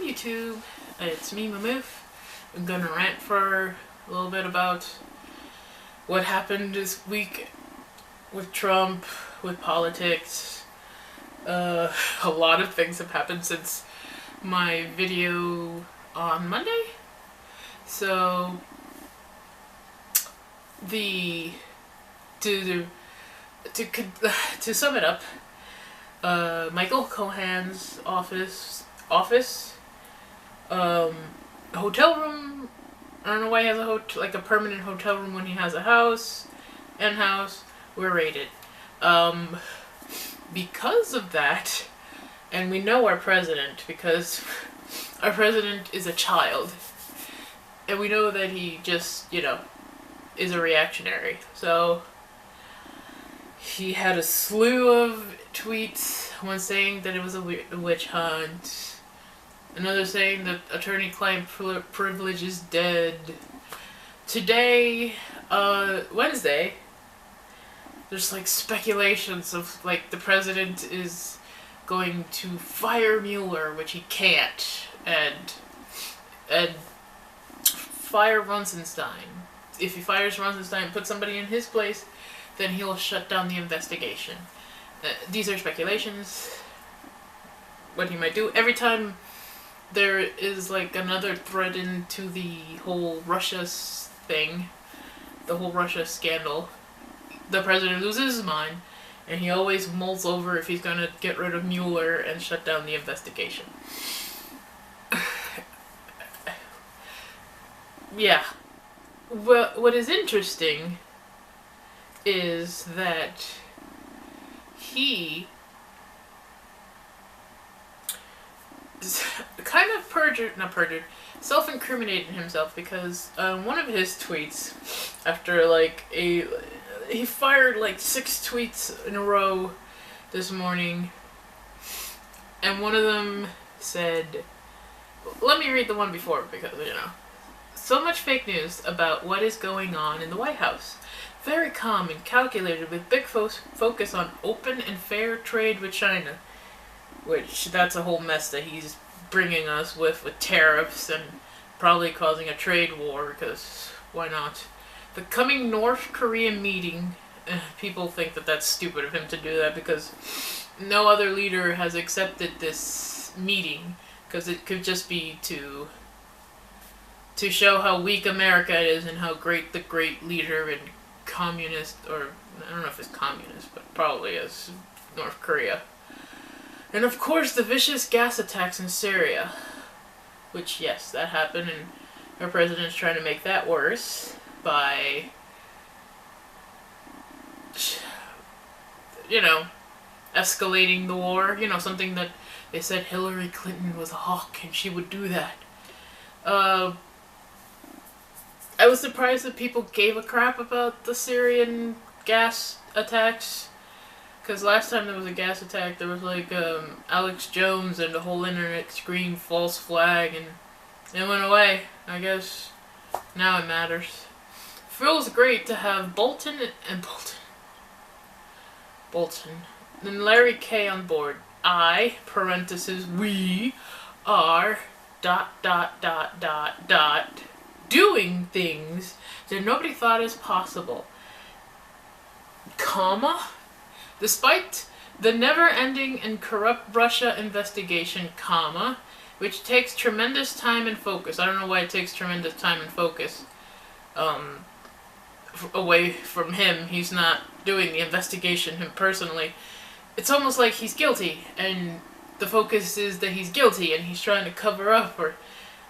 YouTube, it's me, Mamoof. I'm gonna rant for a little bit about what happened this week with Trump, with politics. A lot of things have happened since my video on Monday. So, to sum it up, Michael Cohen's office, hotel room. I don't know why he has a permanent hotel room when he has a house, were raided. Because of that, and we know our president because our president is a child, and we know that he just, is a reactionary. So he had a slew of tweets, one saying that it was a witch hunt, another saying that attorney-client privilege is dead. Today, Wednesday, there's speculations of the president is going to fire Mueller, which he can't, and fire Rosenstein. If he fires Rosenstein and puts somebody in his place, then he'll shut down the investigation. These are speculations. What he might do. Every time there is another thread into the whole Russia thing, the whole Russia scandal, the president loses his mind, and he always mulls over if he's going to get rid of Mueller and shut down the investigation. Yeah. Well, what is interesting is that he kind of self-incriminated himself because one of his tweets, after he fired 6 tweets in a row this morning, and one of them said, let me read the one before because, so much fake news about what is going on in the White House. Very calm and calculated with big focus on open and fair trade with China. Which, that's a whole mess that he's bringing us with tariffs and probably causing a trade war, because why not? The coming North Korean meeting, people think that that's stupid of him to do that because no other leader has accepted this meeting, because it could just be to show how weak America is and how great the great leader and communist, or I don't know if it's communist, but probably is, North Korea. And of course the vicious gas attacks in Syria, which yes, that happened, and our president's trying to make that worse by, escalating the war, something that they said Hillary Clinton was a hawk and she would do that. I was surprised that people gave a crap about the Syrian gas attacks. Because last time there was a gas attack, there was Alex Jones and the whole internet screamed false flag, and it went away. I guess now it matters. Feels great to have Bolton and Larry K on board. We are ... doing things that nobody thought is possible. Despite the never-ending and corrupt Russia investigation, which takes tremendous time and focus. I don't know why it takes tremendous time and focus away from him. He's not doing the investigation him personally. It's almost like he's guilty, and the focus is that he's guilty, and he's trying to cover up, or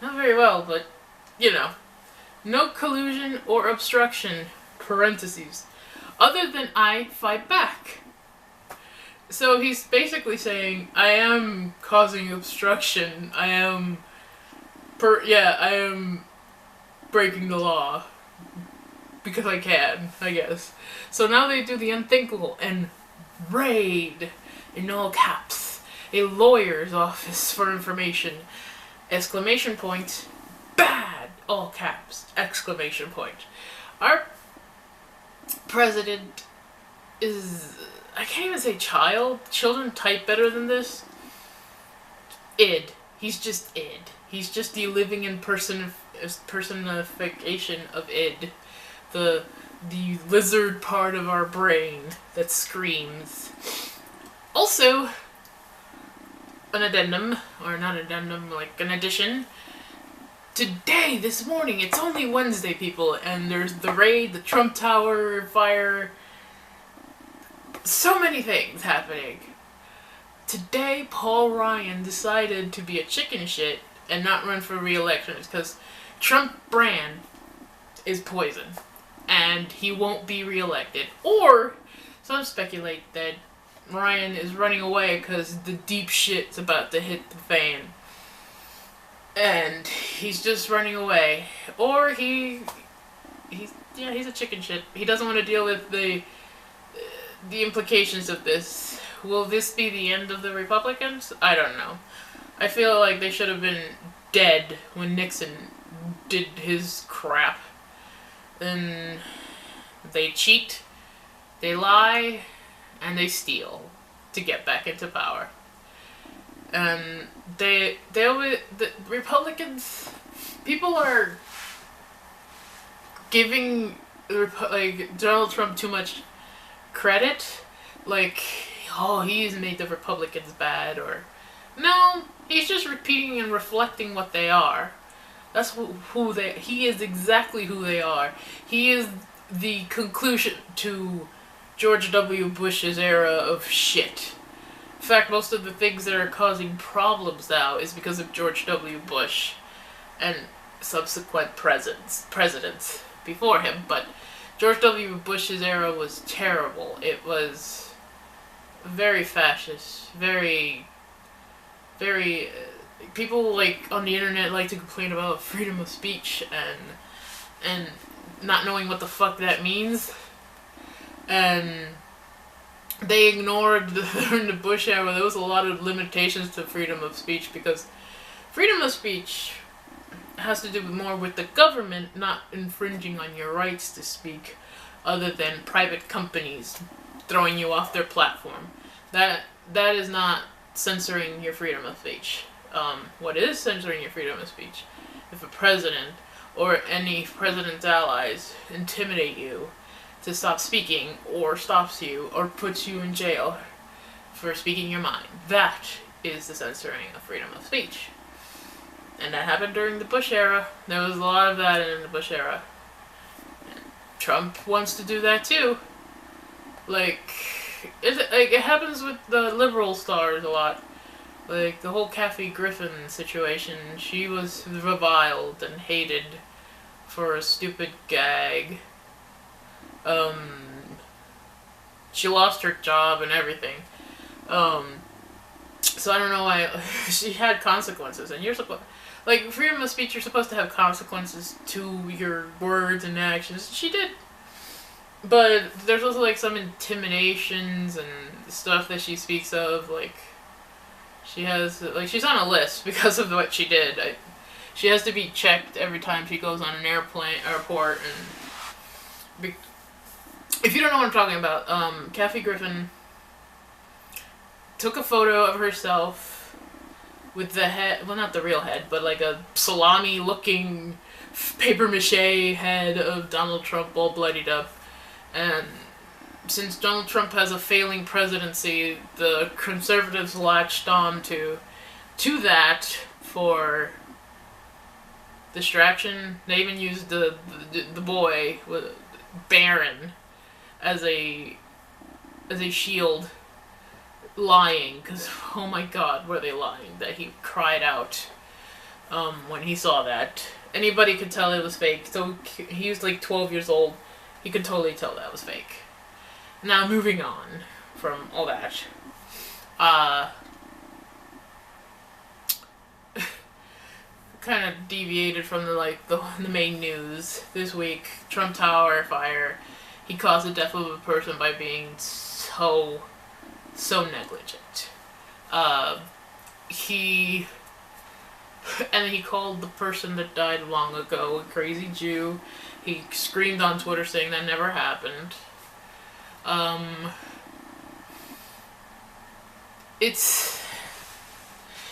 not very well, but, no collusion or obstruction, other than I fight back. So he's basically saying, I am causing obstruction. I am breaking the law. Because I can, I guess. So now they do the unthinkable and raid, in all caps, a lawyer's office for information. ! Bad! All caps! ! Our president is, I can't even say child. Children type better than this. He's just id. He's just the living personification of id. The lizard part of our brain that screams. Also, an addendum, or not addendum, like an addition. Today, this morning, it's only Wednesday, people, and there's the raid, the Trump Tower fire. So many things happening. Today, Paul Ryan decided to be a chicken shit and not run for re-election because Trump brand is poison and he won't be re-elected. Or some speculate that Ryan is running away because the deep shit's about to hit the fan. And he's just running away. Or he's a chicken shit. He doesn't want to deal with the implications of this. Will this be the end of the Republicans? I don't know. I feel like they should have been dead when Nixon did his crap. And they cheat, they lie, and they steal to get back into power. And the Republicans, people are giving Donald Trump too much credit. Like, oh, he's made the Republicans bad, or no, he's just repeating and reflecting what they are. That's he is exactly who they are. He is the conclusion to George W. Bush's era of shit. In fact, most of the things that are causing problems now is because of George W. Bush and subsequent presidents before him. But George W. Bush's era was terrible. It was very fascist, very people on the internet like to complain about freedom of speech and not knowing what the fuck that means, and they ignored during the Bush era there was a lot of limitations to freedom of speech, because freedom of speech has to do more with the government not infringing on your rights to speak, other than private companies throwing you off their platform. That is not censoring your freedom of speech. What is censoring your freedom of speech? If a president or any president's allies intimidate you to stop speaking, or stops you, or puts you in jail for speaking your mind, that is the censoring of freedom of speech. And that happened during the Bush era. There was a lot of that in the Bush era. And Trump wants to do that too. It happens with the liberal stars a lot. Like, the whole Kathy Griffin situation, she was reviled and hated for a stupid gag. She lost her job and everything. So I don't know why she had consequences, and you're supposed, freedom of speech, you're supposed to have consequences to your words and actions. She did. But there's also some intimidations and stuff that she speaks of, she has, she's on a list because of what she did. She has to be checked every time she goes on an airport, and if you don't know what I'm talking about, Kathy Griffin took a photo of herself with the head, well, not the real head, but a salami-looking paper mache head of Donald Trump all bloodied up. And since Donald Trump has a failing presidency, the conservatives latched on to that for distraction. They even used the boy, Barron, as a shield, lying, because oh my god, were they lying that he cried out when he saw that. Anybody could tell it was fake. So he was 12 years old. He could totally tell that was fake. Now, moving on from all that, kind of deviated from the main news this week. Trump Tower fire. He caused the death of a person by being so negligent. He called the person that died long ago a crazy Jew. He screamed on Twitter saying that never happened.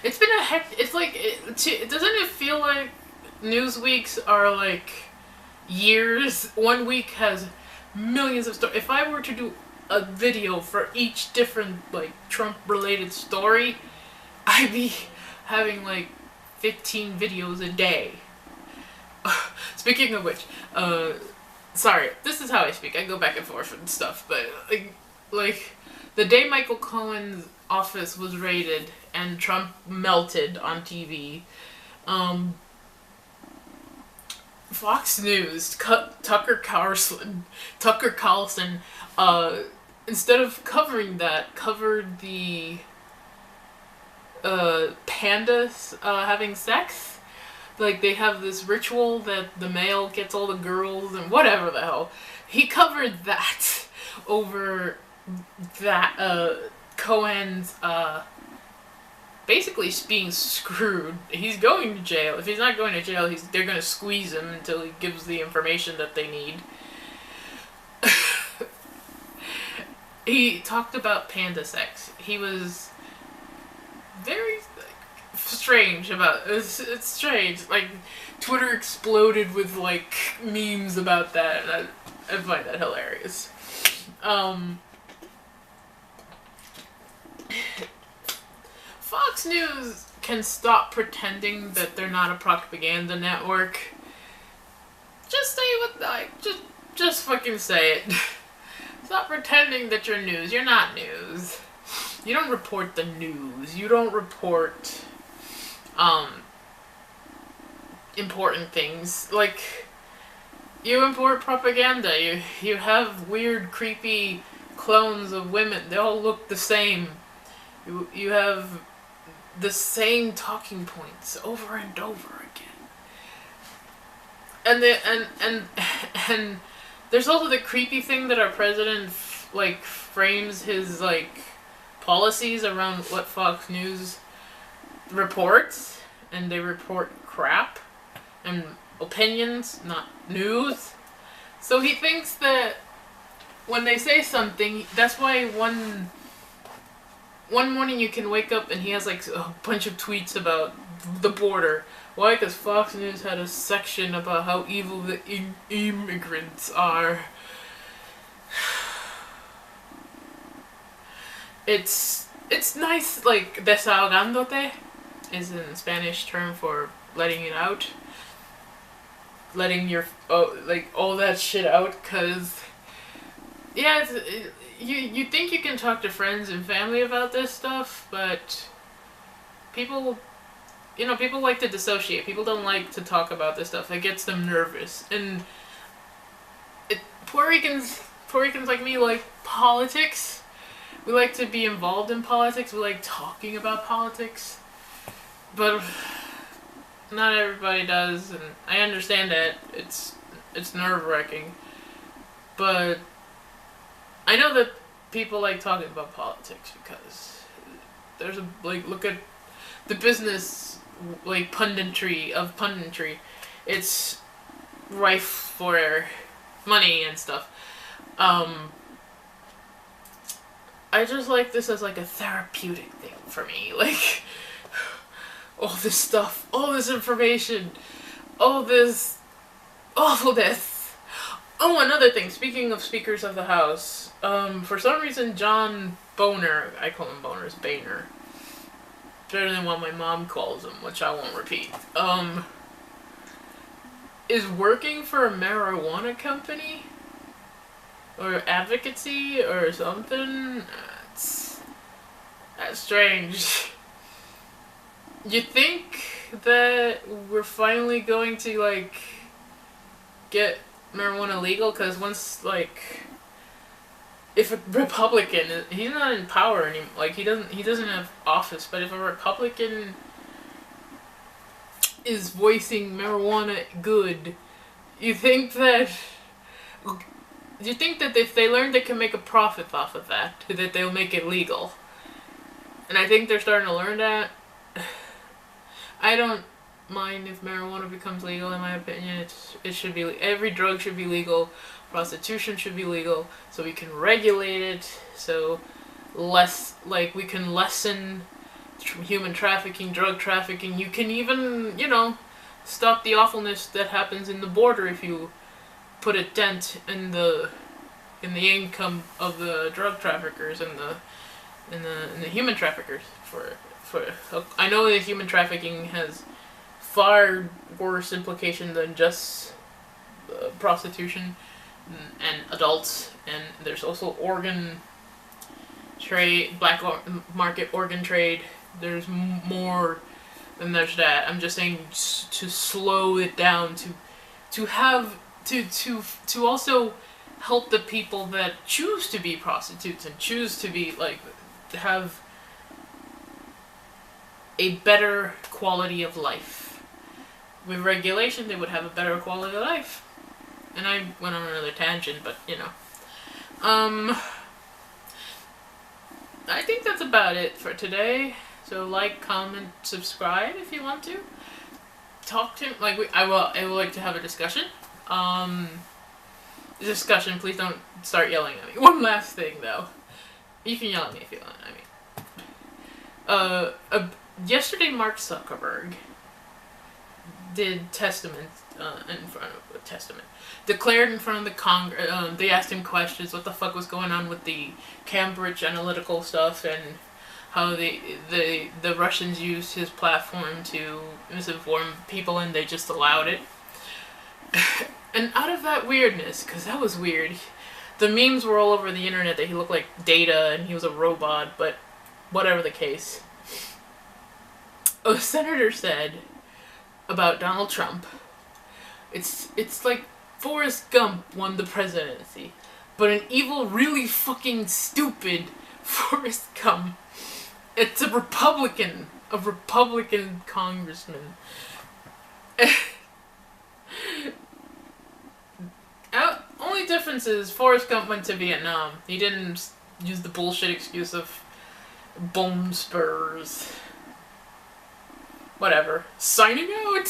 It's been a heck. It's like doesn't it feel like news weeks are like years? One week has millions of stories. If I were to do a video for each different like Trump related story, I'd be having like 15 videos a day. Speaking of which, sorry, this is how I speak. I go back and forth and stuff, but like the day Michael Cohen's office was raided and Trump melted on TV, Fox News, Tucker Carlson, instead of covering that, covered the pandas having sex. Like, they have this ritual that the male gets all the girls and whatever the hell. He covered that over that, Cohen's, basically being screwed. He's going to jail. If he's not going to jail, they're gonna squeeze him until he gives the information that they need. He talked about panda sex. He was very strange about it's strange. Like, Twitter exploded with like memes about that, and I find that hilarious. Fox News can stop pretending that they're not a propaganda network. Just say what, like, just fucking say it. Stop pretending that you're news. You're not news. You don't report the news. You don't report important things. Like, you import propaganda. You have weird, creepy clones of women. They all look the same. You have the same talking points over and over again. And there's also the creepy thing that our president like frames his like policies around what Fox News reports, and they report crap and opinions, not news. So he thinks that when they say something, that's why one morning you can wake up and he has like a bunch of tweets about the border. Why? Because Fox News had a section about how evil the immigrants are. It's nice, like, desahogándote is an Spanish term for letting it out. Letting your, like, all that shit out, because, yeah, you think you can talk to friends and family about this stuff, but people like to dissociate. People don't like to talk about this stuff. It gets them nervous. And Puerto Ricans like me like politics. We like to be involved in politics. We like talking about politics. But not everybody does, and I understand that. It's nerve-wracking. But I know that people like talking about politics because there's look at the business, like, punditry. It's rife for money and stuff. I just like this as like a therapeutic thing for me. Like, all this stuff, all this information, all this awfulness. Oh, another thing, speaking of Speakers of the House, for some reason John Boehner, I call him Boehner, it's Boehner, better than what my mom calls him, which I won't repeat, is working for a marijuana company? Or advocacy, or something? That's strange. You think that we're finally going to, like, get marijuana legal? Because once, like, if a Republican, he's not in power anymore, like, he doesn't have office, but if a Republican is voicing marijuana good, you think that if they learn they can make a profit off of that they'll make it legal? And I think they're starting to learn that. I don't mind if marijuana becomes legal. In my opinion, it should be. Every drug should be legal. Prostitution should be legal, so we can regulate it. So we can lessen human trafficking, drug trafficking. You can even, stop the awfulness that happens in the border if you put a dent in the income of the drug traffickers and the human traffickers. I know that human trafficking has far worse implication than just prostitution and adults, and there's also organ trade, black market organ trade. There's more than there's that. I'm just saying to slow it down, to have to also help the people that choose to be prostitutes and choose to be to have a better quality of life. With regulation, they would have a better quality of life. And I went on another tangent, but I think that's about it for today. So like, comment, subscribe if you want to. Talk to I would like to have a discussion. Discussion. Please don't start yelling at me. One last thing though, you can yell at me if you want. Yesterday Mark Zuckerberg did declared in front of the Congress. They asked him questions. What the fuck was going on with the Cambridge Analytical stuff, and how the Russians used his platform to misinform people, and they just allowed it. And out of that weirdness, because that was weird, the memes were all over the internet that he looked like Data and he was a robot, but whatever the case. A senator said about Donald Trump, it's like Forrest Gump won the presidency, but an evil, really fucking stupid Forrest Gump. It's a Republican congressman. Only difference is Forrest Gump went to Vietnam. He didn't use the bullshit excuse of bone spurs. Whatever. Signing out!